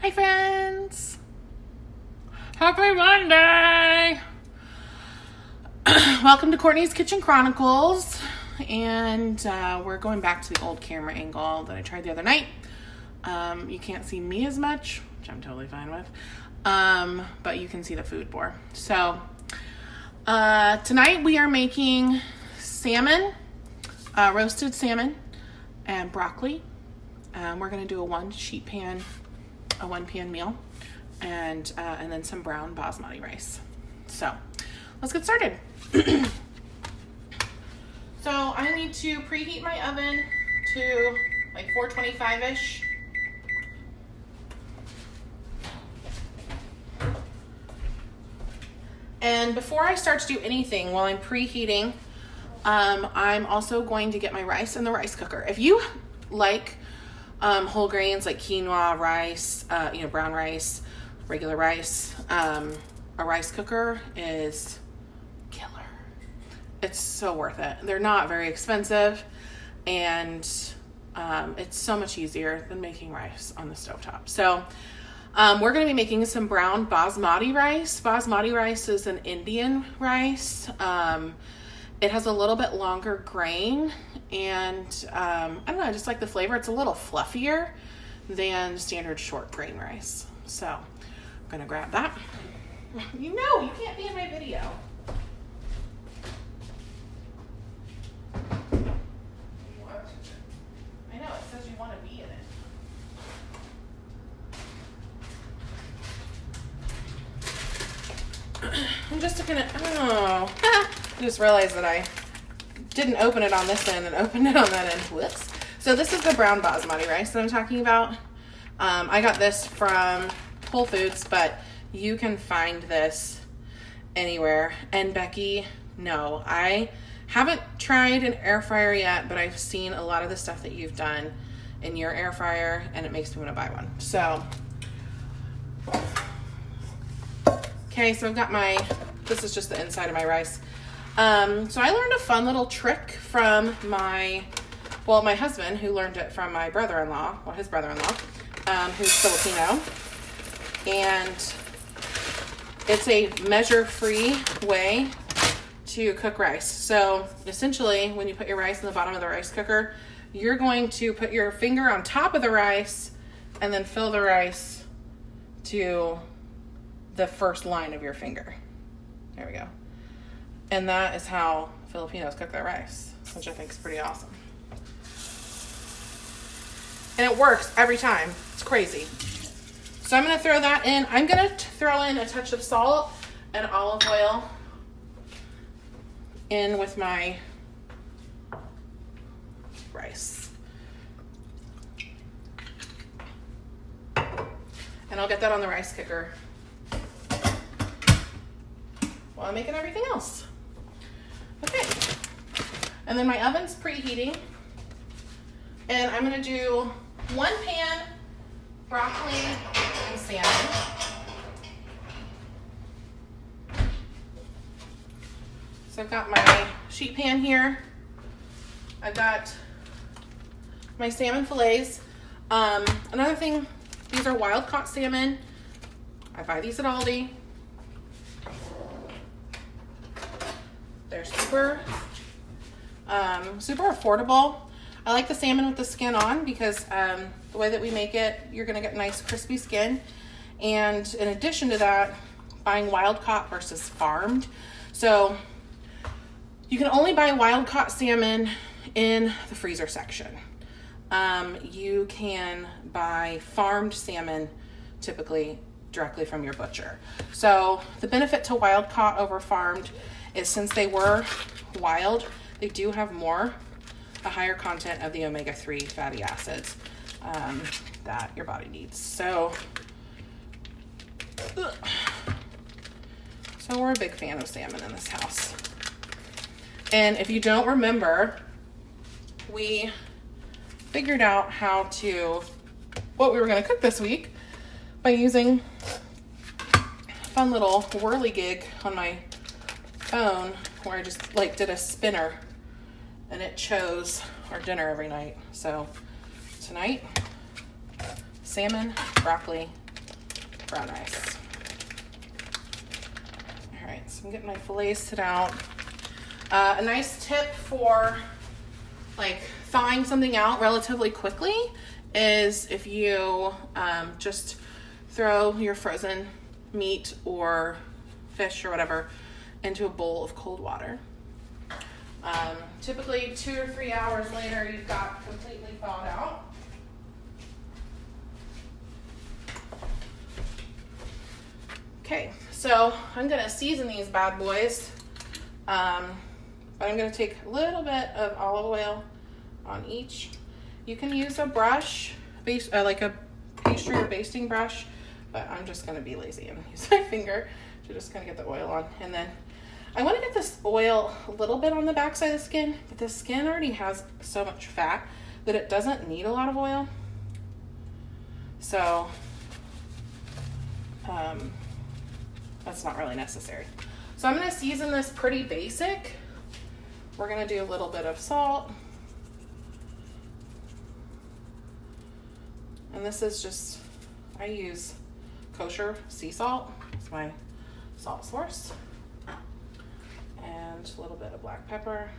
Hi friends! Happy Monday! Welcome to Courtney's Kitchen Chronicles, and we're going back to the old camera angle that I tried the other night. You can't see me as much, which I'm totally fine with, but you can see the food more. So tonight we are making salmon, roasted salmon and broccoli. We're going to do a one pan meal, and then some brown basmati rice. So let's get started. So I need to preheat my oven to like 425-ish. And before I start to do anything while I'm preheating, I'm also going to get my rice in the rice cooker. If you like whole grains like quinoa, rice, brown rice, regular rice, a rice cooker is killer. It's so worth it. They're not very expensive, and it's so much easier than making rice on the stovetop. So we're going to be making some brown basmati rice. Basmati rice is an Indian rice. It has a little bit longer grain, and I don't know, I just like the flavor. It's a little fluffier than standard short grain rice. So I'm gonna grab that. You can't be in my video. What? I know, it says you want to be in it. I'm just gonna, I just realized that I didn't open it on this end and opened it on that end. Whoops. So this is the brown basmati rice that I'm talking about. I got this from Whole Foods, but you can find this anywhere. And Becky, no, I haven't tried an air fryer yet, but I've seen a lot of the stuff that you've done in your air fryer, and it makes me want to buy one. So, okay, so I've got this is just the inside of my rice. So I learned a fun little trick from my husband, who learned it from my brother-in-law, his brother-in-law, who's Filipino. And it's a measure-free way to cook rice. So essentially, when you put your rice in the bottom of the rice cooker, you're going to put your finger on top of the rice and then fill the rice to the first line of your finger. There we go. And that is how Filipinos cook their rice, which I think is pretty awesome. And it works every time. It's crazy. So I'm going to throw that in. I'm going to throw in a touch of salt and olive oil in with my rice. And I'll get that on the rice cooker while I'm making everything else. Okay, and then my oven's preheating, and I'm going to do 1 pan broccoli and salmon. So I've got my sheet pan here. I've got my salmon fillets. Another thing, these are wild caught salmon. I buy these at Aldi. They're super affordable. I like the salmon with the skin on because the way that we make it, you're going to get nice crispy skin. And in addition to that, buying wild caught versus farmed. So you can only buy wild caught salmon in the freezer section. You can buy farmed salmon typically directly from your butcher. So the benefit to wild caught over farmed is since they were wild, they do have a higher content of the omega-3 fatty acids that your body needs. So we're a big fan of salmon in this house. And if you don't remember, we figured out what we were going to cook this week by using a fun little whirligig on my phone where I just did a spinner and it chose our dinner every night. So tonight, salmon, broccoli, brown rice. All right, so I'm getting my fillets sit out. A nice tip for like thawing something out relatively quickly is if you just throw your frozen meat or fish or whatever into a bowl of cold water. Typically 2 or 3 hours later, you've got completely thawed out. Okay, so I'm gonna season these bad boys. But I'm gonna take a little bit of olive oil on each. You can use a brush, like a pastry or basting brush, but I'm just gonna be lazy and use my finger to just kind of get the oil on. And then I wanna get this oil a little bit on the backside of the skin, but the skin already has so much fat that it doesn't need a lot of oil. So, that's not really necessary. So I'm gonna season this pretty basic. We're gonna do a little bit of salt. And this is just, I use kosher sea salt. It's my salt source. And a little bit of black pepper.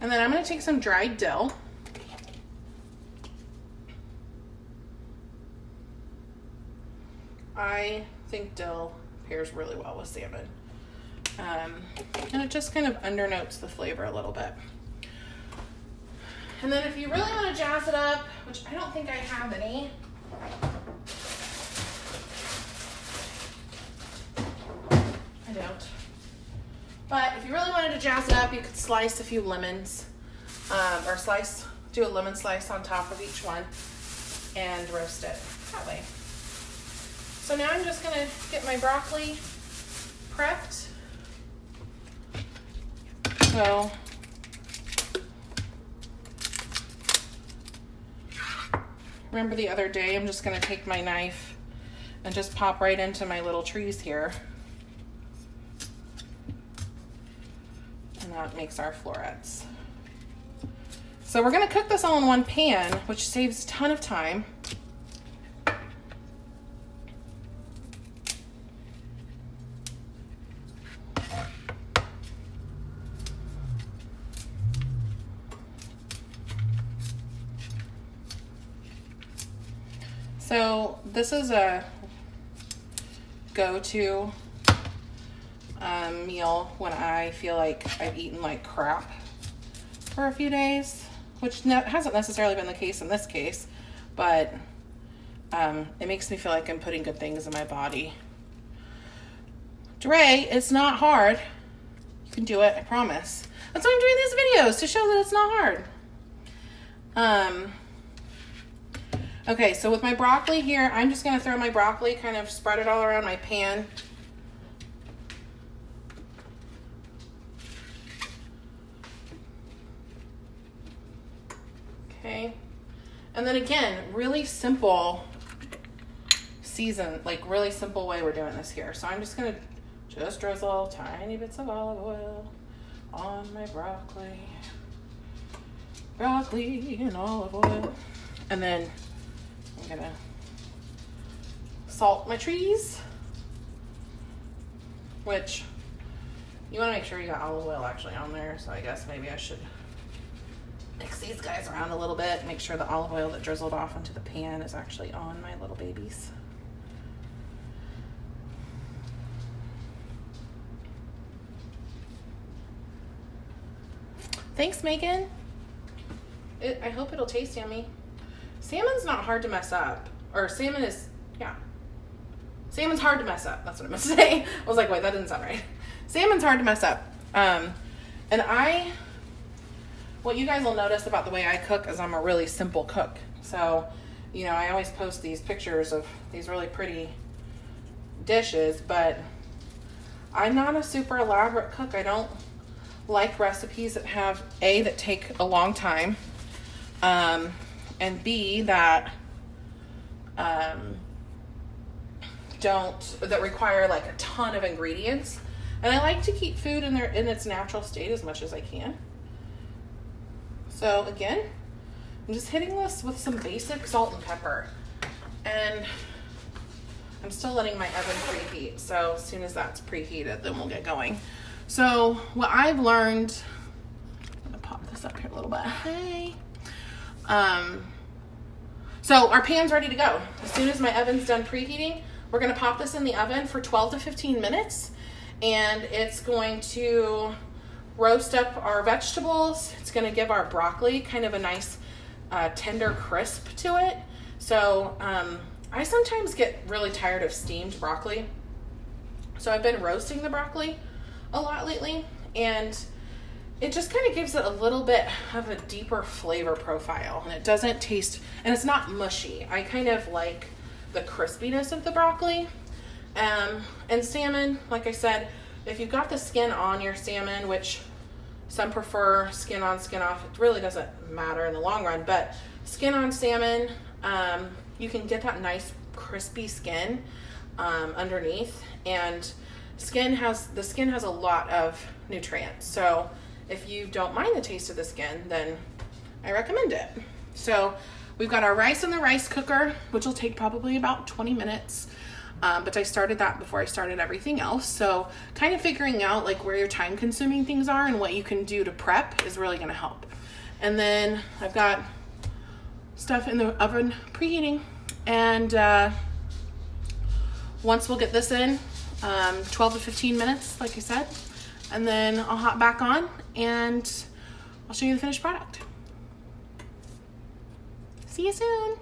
And then I'm gonna take some dried dill. I think dill pairs really well with salmon. And it just kind of undernotes the flavor a little bit. And then if you really want to jazz it up, which I don't think I have any, I don't. But if you really wanted to jazz it up, you could slice a few lemons, or do a lemon slice on top of each one and roast it that way. So now I'm just gonna get my broccoli prepped. So remember the other day, I'm just gonna take my knife and just pop right into my little trees here. And that makes our florets. So we're gonna cook this all in one pan, which saves a ton of time. So this is a go-to meal when I feel like I've eaten like crap for a few days, which hasn't necessarily been the case in this case, but it makes me feel like I'm putting good things in my body. Dre, it's not hard. You can do it, I promise. That's why I'm doing these videos, to show that it's not hard. Okay, so with my broccoli here, I'm just gonna throw my broccoli, kind of spread it all around my pan. Okay, and then again, really simple really simple way we're doing this here. So I'm just gonna drizzle tiny bits of olive oil on my broccoli and olive oil, and then I'm gonna salt my trees, which you want to make sure you got olive oil actually on there. So I guess maybe I should mix these guys around a little bit, make sure the olive oil that drizzled off into the pan is actually on my little babies. Thanks, Megan. I hope it'll taste yummy. Salmon's not hard to mess up. Or salmon's hard to mess up. That's what I meant to say. I was like, wait, that didn't sound right. Salmon's hard to mess up. And what you guys will notice about the way I cook is I'm a really simple cook. So, you know, I always post these pictures of these really pretty dishes, but I'm not a super elaborate cook. I don't like recipes that have that take a long time, and B, that require like a ton of ingredients. And I like to keep food in its natural state as much as I can. So again, I'm just hitting this with some basic salt and pepper. And I'm still letting my oven preheat. So as soon as that's preheated, then we'll get going. So what I've learned, I'm gonna pop this up here a little bit. Hey. So our pan's ready to go. As soon as my oven's done preheating, we're gonna pop this in the oven for 12 to 15 minutes. And it's going to roast up our vegetables. It's gonna give our broccoli kind of a nice tender crisp to it. So I sometimes get really tired of steamed broccoli. So I've been roasting the broccoli a lot lately, and it just kind of gives it a little bit of a deeper flavor profile, and it doesn't taste, and it's not mushy. I kind of like the crispiness of the broccoli. And salmon, like I said, if you've got the skin on your salmon, which some prefer skin on, skin off, it really doesn't matter in the long run, but skin on salmon, you can get that nice crispy skin underneath, and the skin has a lot of nutrients. So if you don't mind the taste of the skin, then I recommend it. So we've got our rice in the rice cooker, which will take probably about 20 minutes. But I started that before I started everything else. So kind of figuring out like where your time consuming things are and what you can do to prep is really going to help. And then I've got stuff in the oven preheating, and once we'll get this in 12 to 15 minutes, like I said, and then I'll hop back on and I'll show you the finished product. See you soon.